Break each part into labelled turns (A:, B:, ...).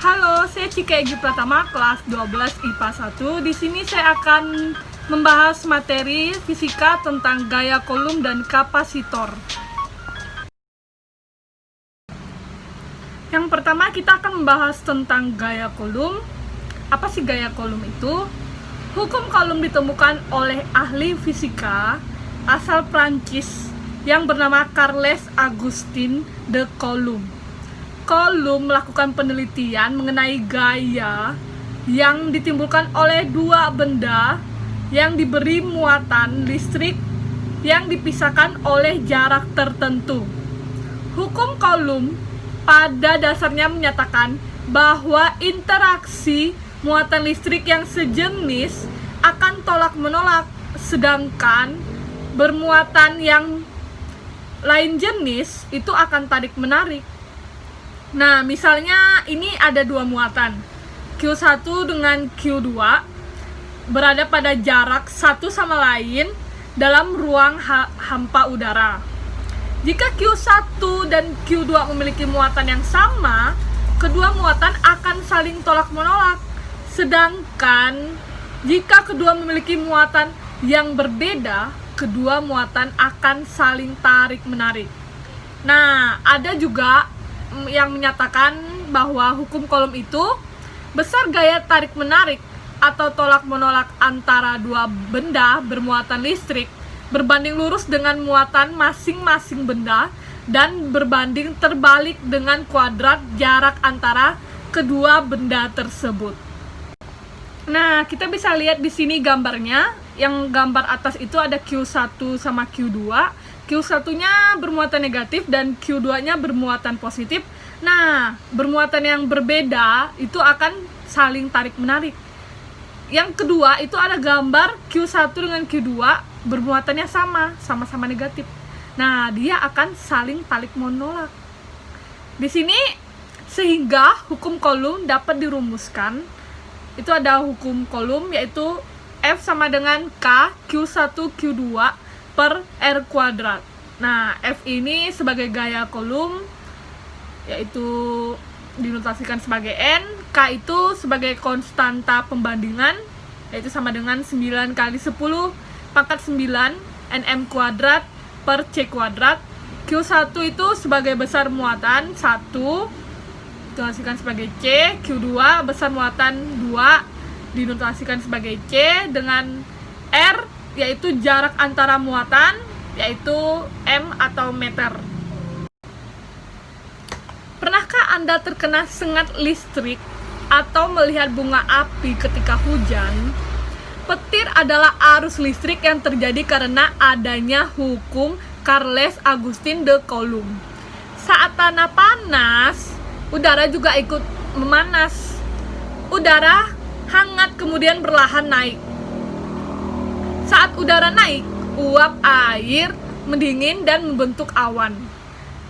A: Halo, saya Cika Egy Pratama, kelas 12 IPA 1. Di sini saya akan membahas materi fisika tentang gaya Coulomb dan kapasitor. Yang pertama kita akan membahas tentang gaya Coulomb. Apa sih gaya Coulomb itu? Hukum Coulomb ditemukan oleh ahli fisika asal Prancis yang bernama Charles Augustin de Coulomb. Coulomb melakukan penelitian mengenai gaya yang ditimbulkan oleh dua benda yang diberi muatan listrik yang dipisahkan oleh jarak tertentu. Hukum Coulomb pada dasarnya menyatakan bahwa interaksi muatan listrik yang sejenis akan tolak-menolak, sedangkan bermuatan yang lain jenis itu akan tarik-menarik. Nah, misalnya ini ada dua muatan, Q1 dengan Q2 berada pada jarak satu sama lain dalam ruang hampa udara. Jika Q1 dan Q2 memiliki muatan yang sama, kedua muatan akan saling tolak-menolak. Sedangkan jika kedua memiliki muatan yang berbeda, kedua muatan akan saling tarik-menarik. Nah, ada juga yang menyatakan bahwa hukum Coulomb itu besar gaya tarik-menarik atau tolak-menolak antara dua benda bermuatan listrik berbanding lurus dengan muatan masing-masing benda dan berbanding terbalik dengan kuadrat jarak antara kedua benda tersebut. Nah, kita bisa lihat di sini gambarnya. Yang gambar atas itu ada Q1 sama Q2. Q1-nya bermuatan negatif dan Q2-nya bermuatan positif. Nah, bermuatan yang berbeda itu akan saling tarik-menarik. Yang kedua, itu ada gambar Q1 dengan Q2 bermuatannya sama-sama negatif. Nah, dia akan saling tarik-menolak. Di sini, sehingga hukum Coulomb dapat dirumuskan. Itu ada hukum Coulomb, yaitu F sama dengan K Q1 Q2 per R kuadrat. Nah, F ini sebagai gaya Coulomb, yaitu dinotasikan sebagai N. K itu sebagai konstanta pembandingan, yaitu sama dengan 9 kali 10 pangkat 9 Nm kuadrat per C kuadrat. Q1 itu sebagai besar muatan 1, dinotasikan sebagai C. Q2 besar muatan 2, dinotasikan sebagai C, dengan R yaitu jarak antara muatan, yaitu M atau meter. Pernahkah Anda terkena sengat listrik atau melihat bunga api ketika hujan? Petir adalah arus listrik yang terjadi karena adanya hukum Charles Augustin de Coulomb. Saat tanah panas, udara juga ikut memanas. Udara hangat kemudian perlahan naik. Saat udara naik, uap air mendingin dan membentuk awan.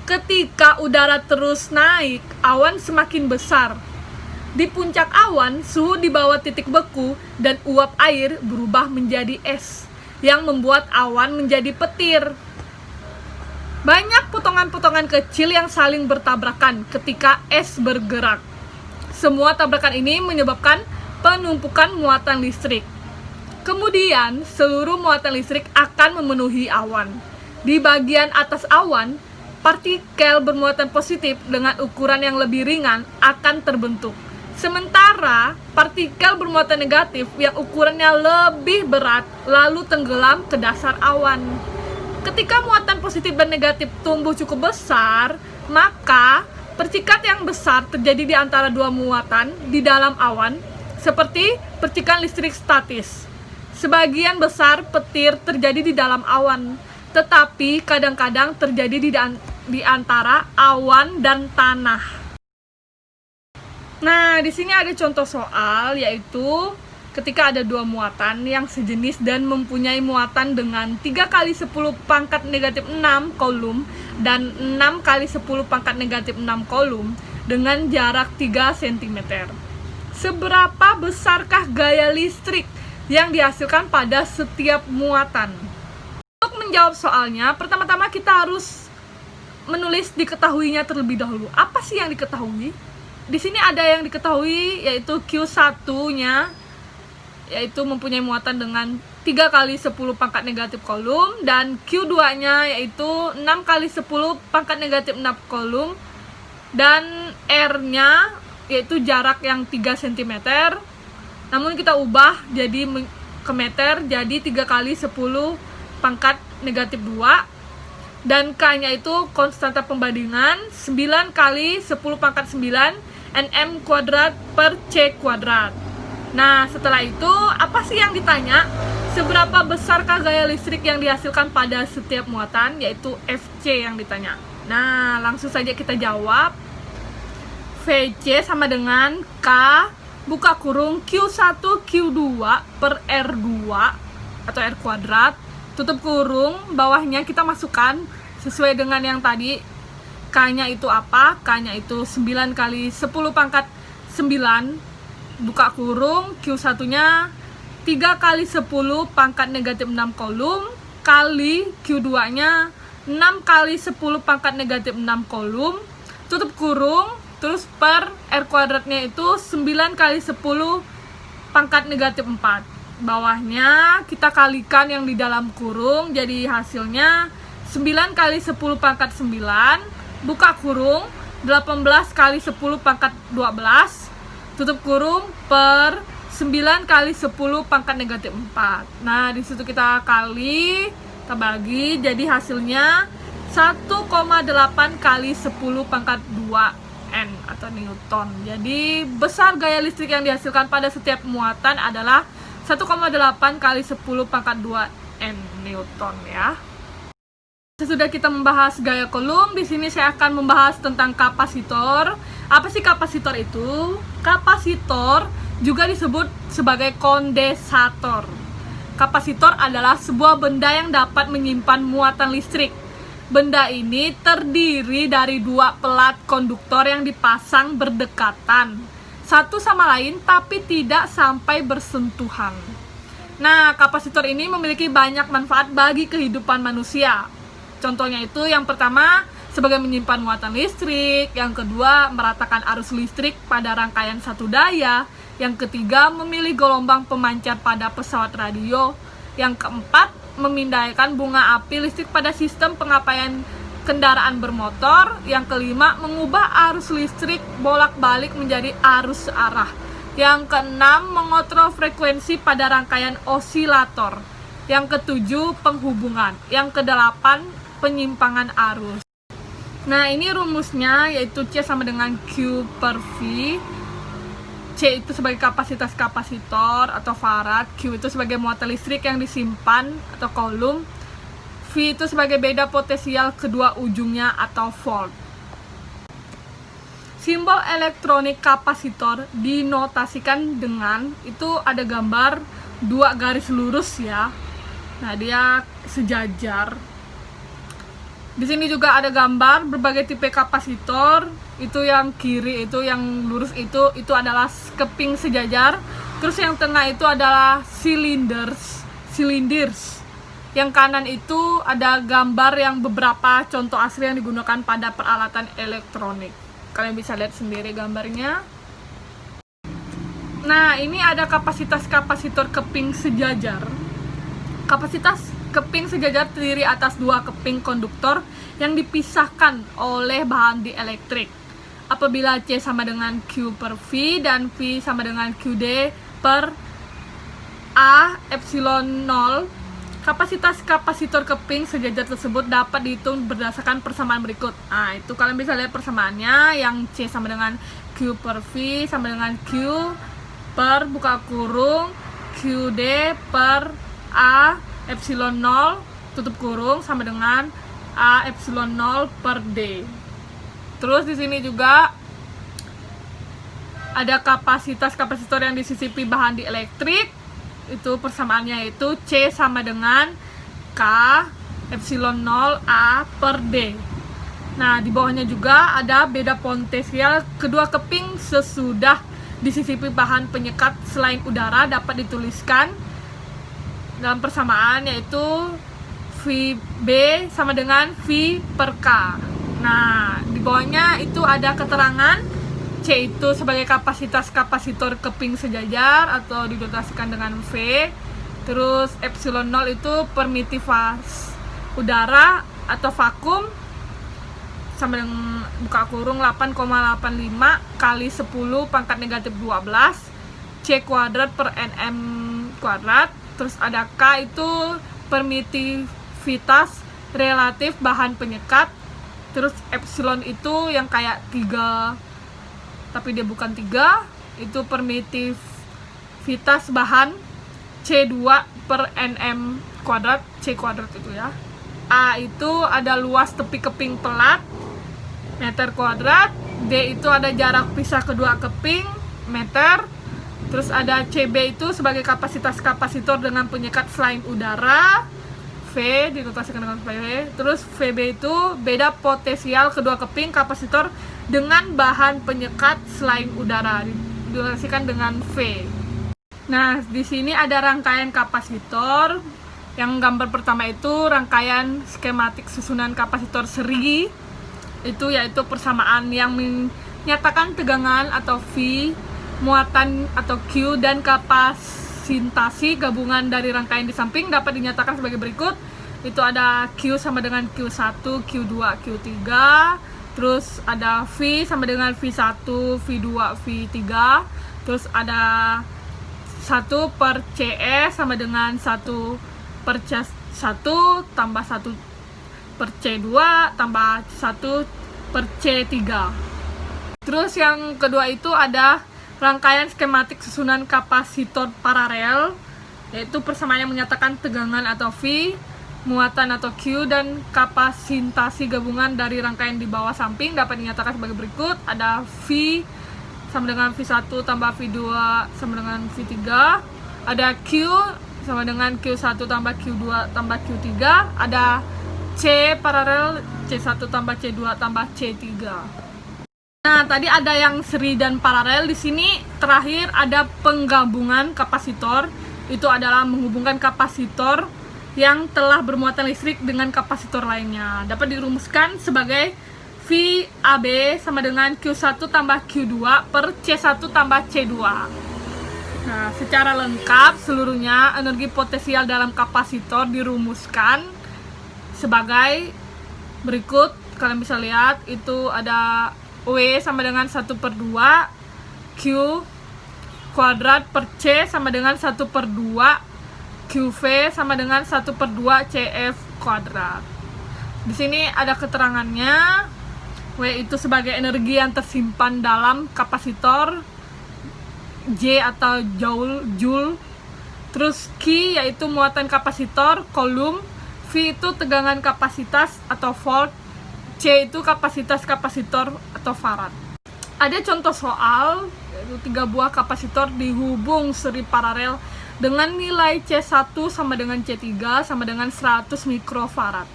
A: Ketika udara terus naik, awan semakin besar. Di puncak awan, suhu di bawah titik beku dan uap air berubah menjadi es yang membuat awan menjadi petir. Banyak potongan-potongan kecil yang saling bertabrakan ketika es bergerak. Semua tabrakan ini menyebabkan penumpukan muatan listrik. Kemudian, seluruh muatan listrik akan memenuhi awan. Di bagian atas awan, partikel bermuatan positif dengan ukuran yang lebih ringan akan terbentuk. Sementara, partikel bermuatan negatif yang ukurannya lebih berat lalu tenggelam ke dasar awan. Ketika muatan positif dan negatif tumbuh cukup besar, maka percikan yang besar terjadi di antara dua muatan di dalam awan, seperti percikan listrik statis. Sebagian besar petir terjadi di dalam awan, tetapi kadang-kadang terjadi di antara awan dan tanah. Nah, di sini ada contoh soal, yaitu ketika ada dua muatan yang sejenis dan mempunyai muatan dengan 3 kali 10 pangkat negatif 6 Coulomb dan 6 kali 10 pangkat negatif 6 Coulomb dengan jarak 3 cm. Seberapa besarkah gaya listrik yang dihasilkan pada setiap muatan? Untuk menjawab soalnya, pertama-tama kita harus menulis diketahuinya terlebih dahulu. Apa sih yang diketahui? di sini ada yang diketahui, yaitu Q1-nya yaitu mempunyai muatan dengan 3 kali 10 pangkat negatif kolom, dan Q2-nya yaitu 6 kali 10 pangkat negatif 6 kolom, dan R-nya yaitu jarak yang 3 cm. Namun kita ubah jadi ke meter, jadi 3 kali 10 pangkat negatif 2, dan K-nya itu konstanta pembandingan 9 kali 10 pangkat 9 nm kuadrat per C kuadrat. Nah, setelah itu apa sih yang ditanya? Seberapa besarkah gaya listrik yang dihasilkan pada setiap muatan, yaitu FC yang ditanya. Nah, langsung saja kita jawab. VC sama dengan K buka kurung Q1 Q2 per R2 atau R kuadrat, tutup kurung, bawahnya kita masukkan sesuai dengan yang tadi. K-nya itu apa? K-nya itu 9 kali 10 pangkat 9, buka kurung, Q1-nya 3 kali 10 pangkat negatif 6 kolom, kali Q2-nya 6 kali 10 pangkat negatif 6 kolom, tutup kurung, terus per R kuadratnya itu 9 kali 10 pangkat negatif 4. Bawahnya kita kalikan yang di dalam kurung, jadi hasilnya 9 kali 10 pangkat 9, buka kurung, 18 kali 10 pangkat 12, tutup kurung, per 9 kali 10 pangkat negatif 4. Nah, di situ kita kali, kita bagi, jadi hasilnya 1,8 kali 10 pangkat 2 N atau Newton. Jadi besar gaya listrik yang dihasilkan pada setiap muatan adalah 1,8 kali 10 pangkat 2 N Newton ya. Sesudah kita membahas gaya kolom, di sini saya akan membahas tentang kapasitor. Apa sih kapasitor itu? Kapasitor juga disebut sebagai kondensator. Kapasitor adalah sebuah benda yang dapat menyimpan muatan listrik. Benda ini terdiri dari dua pelat konduktor yang dipasang berdekatan satu sama lain tapi tidak sampai bersentuhan. Nah, kapasitor ini memiliki banyak manfaat bagi kehidupan manusia. Contohnya itu yang pertama sebagai menyimpan muatan listrik, yang kedua meratakan arus listrik pada rangkaian satu daya, yang ketiga memilih gelombang pemancar pada pesawat radio, yang keempat memindahkan bunga api listrik pada sistem pengapaian kendaraan bermotor, yang kelima mengubah arus listrik bolak-balik menjadi arus searah, yang keenam mengontrol frekuensi pada rangkaian osilator, yang ketujuh penghubungan, yang kedelapan penyimpangan arus. Nah, ini rumusnya yaitu C sama dengan Q per V. C itu sebagai kapasitas kapasitor atau farad, Q itu sebagai muatan listrik yang disimpan atau kolom, V itu sebagai beda potensial kedua ujungnya atau volt. Simbol elektronik kapasitor dinotasikan dengan, itu ada gambar dua garis lurus ya. Nah, dia sejajar. Di sini juga ada gambar berbagai tipe kapasitor. Itu yang kiri, itu yang lurus itu adalah keping sejajar. Terus yang tengah itu adalah silinders. Yang kanan itu ada gambar yang beberapa contoh asli yang digunakan pada peralatan elektronik. Kalian bisa lihat sendiri gambarnya. Nah, ini ada kapasitas kapasitor keping sejajar. Kapasitas keping sejajar terdiri atas dua keping konduktor yang dipisahkan oleh bahan dielektrik. Apabila C sama dengan Q per V dan V sama dengan QD per A epsilon 0, kapasitas kapasitor keping sejajar tersebut dapat dihitung berdasarkan persamaan berikut. Nah, itu kalian bisa lihat persamaannya, yang C sama dengan Q per V sama dengan Q per buka kurung QD per A epsilon 0 tutup kurung sama dengan A epsilon 0 per D. Terus di sini juga ada kapasitas kapasitor yang disisipi bahan dielektrik. Itu persamaannya itu C sama dengan K epsilon 0 A per D. Nah, di bawahnya juga ada beda potensial kedua keping sesudah disisipi bahan penyekat selain udara dapat dituliskan dalam persamaan, yaitu VB sama dengan V per K. Nah, di bawahnya itu ada keterangan C itu sebagai kapasitas kapasitor keping sejajar atau didotasikan dengan V. Terus epsilon 0 itu permittivitas udara atau vakum sama dengan buka kurung 8,85 kali 10 pangkat negatif 12 C kuadrat per Nm kuadrat. Terus ada K itu permittivitas relatif bahan penyekat. Terus epsilon itu yang kayak 3 tapi dia bukan 3, itu permittivitas bahan C2 per Nm kuadrat, C kuadrat itu ya. A itu ada luas tepi keping pelat meter kuadrat. D itu ada jarak pisah kedua keping meter. Terus ada CB itu sebagai kapasitas kapasitor dengan penyekat selain udara. V dinotasikan dengan V. Terus VB itu beda potensial kedua keping kapasitor dengan bahan penyekat selain udara, dinotasikan dengan V. Nah, di sini ada rangkaian kapasitor. Yang gambar pertama itu rangkaian skematik susunan kapasitor seri. Itu yaitu persamaan yang menyatakan tegangan atau V, muatan atau Q, dan kapasitasi gabungan dari rangkaian di samping dapat dinyatakan sebagai berikut. Itu ada Q sama dengan Q1, Q2, Q3. Terus ada V sama dengan V1, V2, V3. Terus ada 1 per CS sama dengan 1 per C1 tambah 1 per C2 tambah 1 per C3. Terus yang kedua itu ada rangkaian skematik susunan kapasitor paralel, yaitu persamaan yang menyatakan tegangan atau V, muatan atau Q, dan kapasitasi gabungan dari rangkaian di bawah samping dapat dinyatakan sebagai berikut. Ada V sama dengan V1 tambah V2 sama dengan V3. Ada Q sama dengan Q1 tambah Q2 tambah Q3. Ada C paralel C1 tambah C2 tambah C3. Nah, tadi ada yang seri dan paralel. Di sini terakhir ada penggabungan kapasitor. Itu adalah menghubungkan kapasitor yang telah bermuatan listrik dengan kapasitor lainnya. Dapat dirumuskan sebagai VAB sama dengan Q1 tambah Q2 per C1 tambah C2. Nah, secara lengkap seluruhnya energi potensial dalam kapasitor dirumuskan sebagai berikut. Kalian bisa lihat itu ada W sama dengan 1 per 2 Q kuadrat per C sama dengan 1 per 2 QV sama dengan 1 per 2 CF kuadrat. Di sini ada keterangannya. W itu sebagai energi yang tersimpan dalam kapasitor, J atau joule. Terus Q yaitu muatan kapasitor, coulomb. V itu tegangan kapasitas atau volt. C itu kapasitas kapasitor atau farad. Ada contoh soal, yaitu 3 buah kapasitor dihubung seri paralel dengan nilai C1 sama dengan C3 sama dengan 100 mikrofarad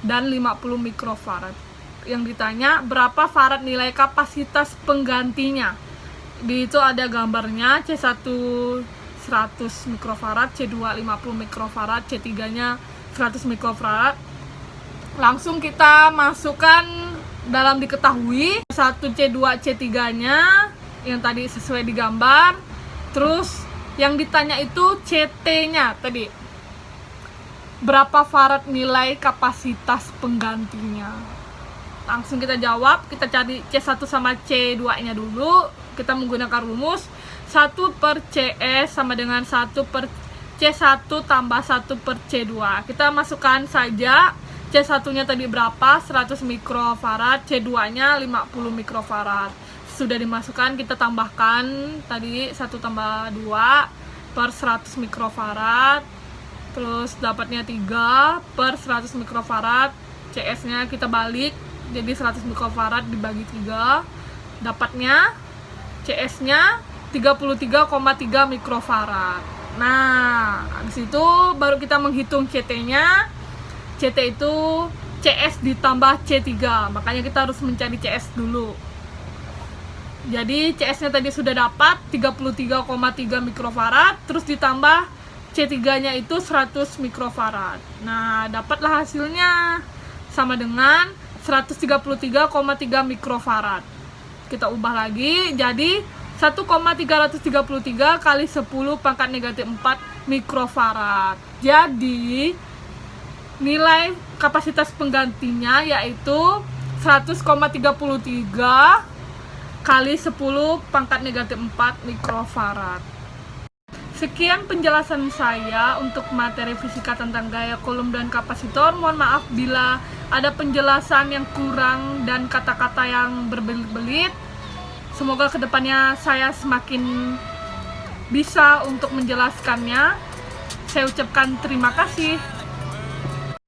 A: dan 50 mikrofarad. Yang ditanya berapa farad nilai kapasitas penggantinya. Di itu ada gambarnya, C1 100 mikrofarad, C2 50 mikrofarad, C3-nya 100 mikrofarad. Langsung kita masukkan dalam diketahui 1 C2 C3-nya yang tadi sesuai di gambar. Terus yang ditanya itu CT-nya tadi. Berapa farad nilai kapasitas penggantinya? Langsung kita jawab, kita cari C1 sama C2-nya dulu. Kita menggunakan rumus 1 per CS sama dengan 1 per C1 tambah 1 per C2. Kita masukkan saja C1-nya tadi berapa? 100 mikrofarad, C2-nya 50 mikrofarad. Sudah dimasukkan, kita tambahkan tadi 1 tambah 2 per 100 mikrofarad. Terus dapatnya 3 per 100 mikrofarad. CS-nya kita balik, jadi 100 mikrofarad dibagi 3. Dapatnya CS-nya 33,3 mikrofarad. Nah, habis itu baru kita menghitung CT-nya. CT itu CS ditambah C3. Makanya kita harus mencari CS dulu. Jadi CS-nya tadi sudah dapat 33,3 mikrofarad, terus ditambah C3-nya itu 100 mikrofarad. Nah, dapatlah hasilnya sama dengan 133,3 mikrofarad. kita ubah lagi jadi 1,333 kali 10 pangkat negatif 4 mikrofarad. Jadi nilai kapasitas penggantinya yaitu 100,33 kali 10 pangkat negatif 4 mikrofarad. Sekian penjelasan saya untuk materi fisika tentang gaya Coulomb dan kapasitor. Mohon maaf bila ada penjelasan yang kurang dan kata-kata yang berbelit-belit. Semoga kedepannya saya semakin bisa untuk menjelaskannya. Saya ucapkan terima kasih.